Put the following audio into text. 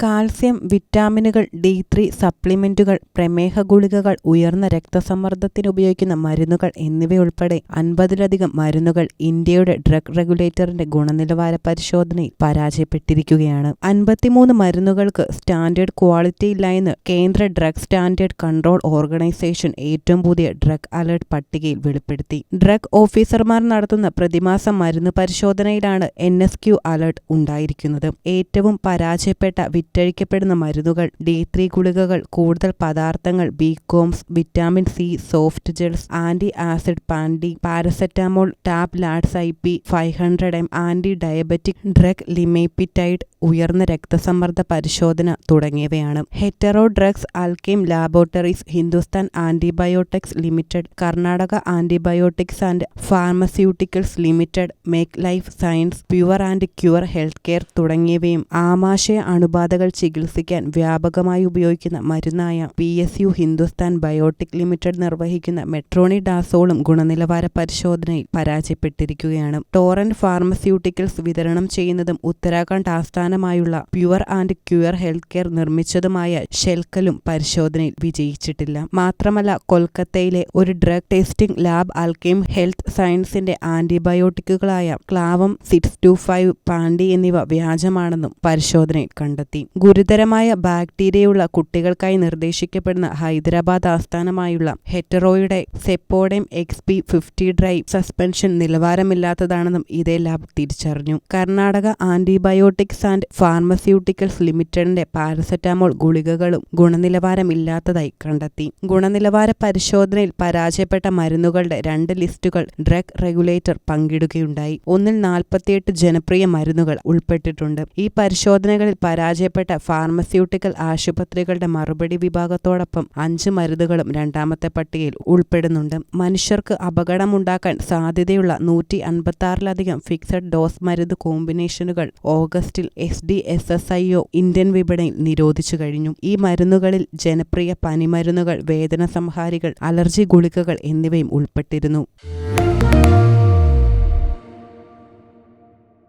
Calcium, വിറ്റാമിനുകൾ, D3 സപ്ലിമെന്റുകൾ, പ്രമേഹ ഗുളികകൾ, ഉയർന്ന രക്തസമ്മർദ്ദത്തിന് ഉപയോഗിക്കുന്ന മരുന്നുകൾ എന്നിവയുൾപ്പെടെ 50-ലധികം മരുന്നുകൾ ഇന്ത്യയുടെ ഡ്രഗ് റെഗുലേറ്ററിന്റെ ഗുണനിലവാര പരിശോധനയിൽ പരാജയപ്പെട്ടിരിക്കുകയാണ്. 53 മരുന്നുകൾക്ക് സ്റ്റാൻഡേർഡ് ക്വാളിറ്റി ഇല്ല എന്ന് കേന്ദ്ര ഡ്രഗ് സ്റ്റാൻഡേർഡ് കൺട്രോൾ ഓർഗനൈസേഷൻ ഏറ്റവും പുതിയ ഡ്രഗ് അലർട്ട് പട്ടികയിൽ വെളിപ്പെടുത്തി. ഡ്രഗ് ഓഫീസർമാർ നടത്തുന്ന പ്രതിമാസ മരുന്ന് പരിശോധനയിലാണ് NSQ അലർട്ട് ഉണ്ടായിരിക്കുന്നത്. ഏറ്റവും പരാജയപ്പെട്ട വിറ്റഴിക്കപ്പെടുന്ന മരുന്നുകൾ D3 ഗുളികകൾ, കൂടുതൽ പദാർത്ഥങ്ങൾ, ബികോംസ്, vitamin C, soft gels, anti acid പാൻഡി, paracetamol, tablets IP 500 mg, anti diabetic drug ലിമേപിറ്റൈഡ്, ഉയർന്ന രക്തസമ്മർദ്ദ പരിശോധന തുടങ്ങിയവയാണ്. Hetero drugs, Alkem laboratories, Hindustan antibiotics limited, Karnataka antibiotics and pharmaceuticals limited, make life science, pure and cure health care തുടങ്ങിയവയും ആമാശയ അണുബാധകൾ ചികിത്സിക്കാൻ വ്യാപകമായി ഉപയോഗിക്കുന്ന മരുന്നായ PSU ഹിന്ദുസ്ഥാൻ ബയോട്ടിക് ലിമിറ്റഡ് നിർവഹിക്കുന്ന മെട്രോണിഡാസോളും ഗുണനിലവാര പരിശോധനയിൽ പരാജയപ്പെട്ടിരിക്കുകയാണ്. ടോറന്റ് ഫാർമസ്യൂട്ടിക്കൽസ് വിതരണം ചെയ്യുന്നതും ഉത്തരാഖണ്ഡ് ആസ്ഥാനമായുള്ള pure and cure health care നിർമ്മിച്ചതുമായ ഷെൽക്കലും പരിശോധനയിൽ വിജയിച്ചിട്ടില്ല. മാത്രമല്ല, കൊൽക്കത്തയിലെ ഒരു drug testing lab Alkem health സയൻസിന്റെ ആന്റിബയോട്ടിക്കുകളായ ക്ലാവം 625, പാൻഡി എന്നിവ വ്യാജമാണെന്നും പരിശോധനയിൽ കണ്ടെത്തി. ഗുരുതരമായ ബാക്ടീരിയയുള്ള കുട്ടികൾക്കായി നിർദ്ദേശിക്കപ്പെടുന്ന ഹൈദരാബാദ് ആസ്ഥാനമായുള്ള ഹെറ്ററോയുടെ സെപ്പോഡെം XP 50 ഡ്രൈ സസ്പെൻഷൻ നിലവാരമില്ലാത്തതാണെന്നും ഇതേ ലാബ് തിരിച്ചറിഞ്ഞു. കർണാടക ആന്റിബയോട്ടിക്സ് ആൻഡ് ഫാർമസ്യൂട്ടിക്കൽസ് ലിമിറ്റഡിന്റെ പാരസെറ്റാമോൾ ഗുളികകളും ഗുണനിലവാരമില്ലാത്തതായി കണ്ടെത്തി. ഗുണനിലവാര പരിശോധനയിൽ പരാജയപ്പെട്ട മരുന്നുകളുടെ 2 ലിസ്റ്റുകൾ ഡ്രഗ് റെഗുലേറ്റർ പങ്കിടുകയുണ്ടായി. ഒന്നിൽ 48 ജനപ്രിയ മരുന്നുകൾ ഉൾപ്പെട്ടിട്ടുണ്ട്. ഈ പരിശോധനകളിൽ പരാജയപ്പെട്ട ഫാർമസ്യൂട്ടിക്കൽ ആശുപത്രികളുടെ മറുപടി വിഭാഗത്തോടൊപ്പം 5 മരുന്നുകളും രണ്ടാമത്തെ പട്ടികയിൽ ഉൾപ്പെടുന്നുണ്ട്. മനുഷ്യർക്ക് അപകടമുണ്ടാക്കാൻ സാധ്യതയുള്ള 156-ലധികം ഫിക്സഡ് ഡോസ് മരുന്ന് കോമ്പിനേഷനുകൾ ഓഗസ്റ്റിൽ SDSSIO ഇന്ത്യൻ വിപണിയിൽ നിരോധിച്ചു കഴിഞ്ഞു. ഈ മരുന്നുകളിൽ ജനപ്രിയ പനിമരുന്നുകൾ, വേദന സംഹാരികൾ, അലർജി ഗുളികകൾ എന്നിവയും ഉൾപ്പെട്ടിരുന്നു.